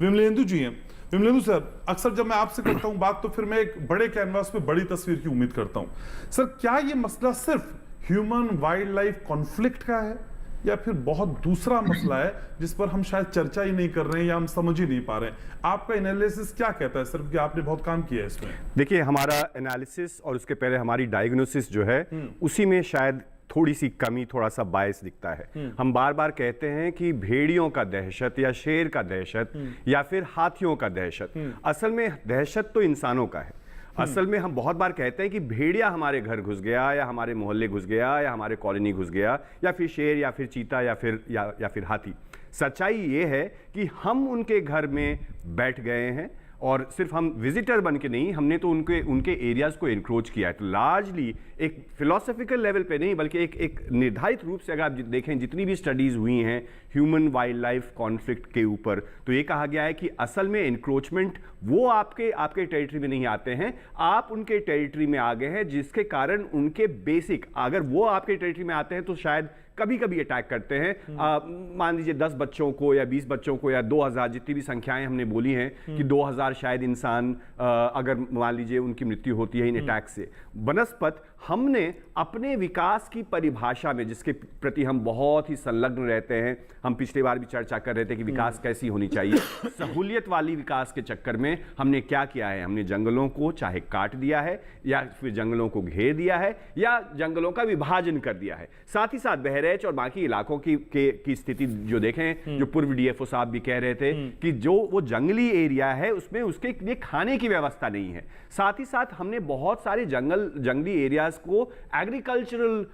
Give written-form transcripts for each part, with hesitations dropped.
विमलेंदु जी हैं। विमलेंदु सर, अक्सर जब मैं आपसे करता हूं बात तो फिर मैं एक बड़े कैनवास पे बड़ी तस्वीर की उम्मीद करता हूं। सर, क्या ये मसला सिर्फ ह्यूमन वाइल्ड लाइफ कॉन्फ्लिक्ट का है या फिर बहुत दूसरा मसला है जिस पर हम शायद चर्चा ही नहीं कर रहे हैं या हम समझ ही नहीं पा रहे हैं? आपका एनालिसिस क्या कहता है सर, कि आपने बहुत काम किया है इसमें? देखिए, हमारा एनालिसिस और उसके पहले हमारी डायग्नोसिस जो है उसी में शायद थोड़ी सी कमी, थोड़ा सा बायस दिखता है। हम बार बार कहते हैं कि भेड़ियों का दहशत या शेर का दहशत या फिर हाथियों का दहशत, असल में दहशत तो इंसानों का है। असल में हम बहुत बार कहते हैं कि भेड़िया हमारे घर घुस गया या हमारे मोहल्ले घुस गया या हमारे कॉलोनी घुस गया या फिर शेर या फिर चीता या फिर हाथी। सच्चाई ये है कि हम उनके घर में बैठ गए हैं और सिर्फ हम विजिटर बन के नहीं, हमने तो उनके एरियाज को इंक्रोच किया है। तो लार्जली एक फिलोसफिकल लेवल पे नहीं बल्कि एक निर्धारित रूप से अगर आप देखें जितनी भी स्टडीज हुई हैं ह्यूमन वाइल्ड लाइफ कॉन्फ्लिक्ट के ऊपर, तो ये कहा गया है कि असल में इंक्रोचमेंट वो आपके टेरिटरी में नहीं आते हैं, आप उनके टेरिटरी में आ गए हैं, जिसके कारण उनके बेसिक, अगर वो आपके टेरिटरी में आते हैं तो शायद कभी कभी अटैक करते हैं। मान लीजिए 10 बच्चों को या 20 बच्चों को या 2000, जितनी भी संख्याएं हमने बोली हैं कि 2000 शायद इंसान अगर मान लीजिए उनकी मृत्यु होती है इन अटैक से। बनस्पत हमने अपने विकास की परिभाषा में, जिसके प्रति हम बहुत ही संलग्न रहते हैं, हम पिछली बार भी चर्चा कर रहे थे कि विकास कैसी होनी चाहिए, सहूलियत वाली विकास के चक्कर में हमने क्या किया है? हमने जंगलों को चाहे काट दिया है या फिर जंगलों को घेर दिया है या जंगलों का विभाजन कर दिया है। साथ ही साथ बहरेच और बाकी इलाकों की स्थिति जो देखें, जो पूर्व डीएफओ साहब भी कह रहे थे कि जो वो जंगली एरिया है उसमें उसके लिए खाने की व्यवस्था नहीं है। साथ ही साथ हमने बहुत सारे जंगली एरियाज को एग्रीकल्चरल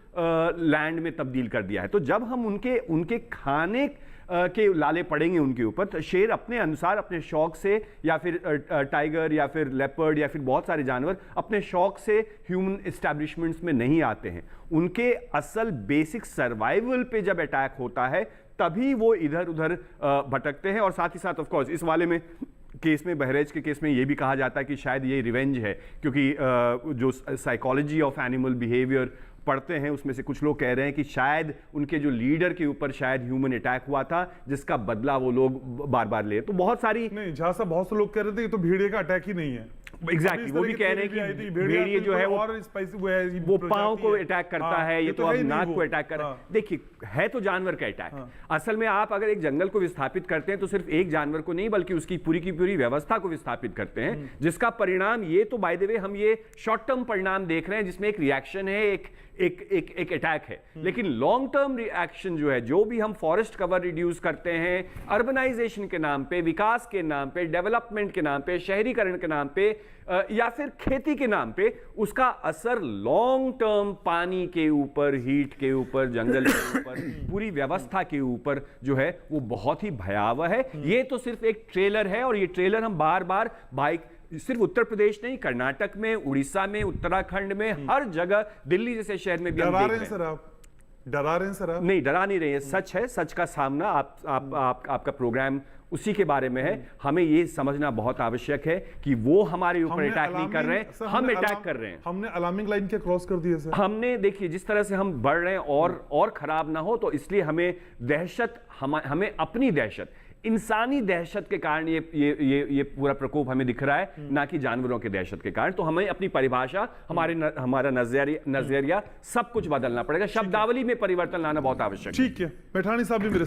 लैंड में तब्दील कर दिया है। तो जब हम उनके खाने के लाले पड़ेंगे उनके ऊपर, तो शेर अपने अनुसार अपने शौक से या फिर टाइगर या फिर लेपर्ड या फिर बहुत सारे जानवर अपने शौक से ह्यूमन एस्टैब्लिशमेंट्स में नहीं आते हैं। उनके असल बेसिक सर्वाइवल पे जब अटैक होता है तभी वो इधर उधर भटकते हैं। और साथ ही साथ ऑफ कोर्स इस वाले में केस में, बहरेज के केस में ये भी कहा जाता है कि शायद ये रिवेंज है, क्योंकि जो साइकोलॉजी ऑफ एनिमल बिहेवियर पढ़ते हैं उसमें से कुछ लोग कह रहे हैं कि शायद उनके जो लीडर के ऊपर शायद ह्यूमन अटैक हुआ था जिसका बदला वो लोग बार बार ले। तो बहुत सारी नहीं, जहां से बहुत से लोग कह रहे थे कि तो भेड़िए का अटैक ही नहीं है। एग्जैक्टली, वो भी कह रहे हैं कि भेड़िए जो है वो पांव को अटैक करता है, ये तो अब नाक को अटैक कर रहा है। देखिए, है तो जानवर का अटैक। असल में आप अगर एक जंगल को विस्थापित करते हैं तो सिर्फ एक जानवर को नहीं बल्कि उसकी पूरी की पूरी व्यवस्था को विस्थापित करते हैं, जिसका परिणाम ये तो बाय द वे हम ये शॉर्ट टर्म परिणाम देख रहे हैं जिसमें एक रिएक्शन है, एक अटैक है। लेकिन लॉन्ग टर्म रिएक्शन जो है, जो भी हम फॉरेस्ट कवर रिड्यूस करते हैं अर्बनाइजेशन के नाम पे, विकास के नाम पे, डेवलपमेंट के नाम पे, शहरीकरण के नाम पे या फिर खेती के नाम पे, उसका असर लॉन्ग टर्म पानी के ऊपर, हीट के ऊपर, जंगल के ऊपर, पूरी व्यवस्था के ऊपर जो है वो बहुत ही भयावह है। ये तो सिर्फ एक ट्रेलर है और ये ट्रेलर हम बार बार सिर्फ उत्तर प्रदेश नहीं, कर्नाटक में, उड़ीसा में, उत्तराखंड में, हर जगह, दिल्ली जैसे शहर में भी हम देख रहे हैं। डरा रहे हैं सर आप? नहीं, डरा नहीं रहे हैं, सच है, सच का सामना आपका प्रोग्राम उसी के बारे में है। हमें ये समझना बहुत आवश्यक है कि वो हमारे ऊपर अटैक नहीं कर रहे हैं, हम अटैक कर रहे हैं। हमने अलार्मिंग लाइन के क्रॉस कर दिए सर। हमने, देखिए जिस तरह से हम बढ़ रहे हैं और खराब ना हो, तो इसलिए हमें दहशत, हमें अपनी दहशत, इंसानी दहशत के कारण ये पूरा प्रकोप हमें दिख रहा है, ना कि जानवरों के दहशत के कारण। तो हमें अपनी परिभाषा, हमारा नजरिया सब कुछ बदलना पड़ेगा, शब्दावली में परिवर्तन लाना बहुत आवश्यक है। ठीक है, मैठाणी साहब भी मेरे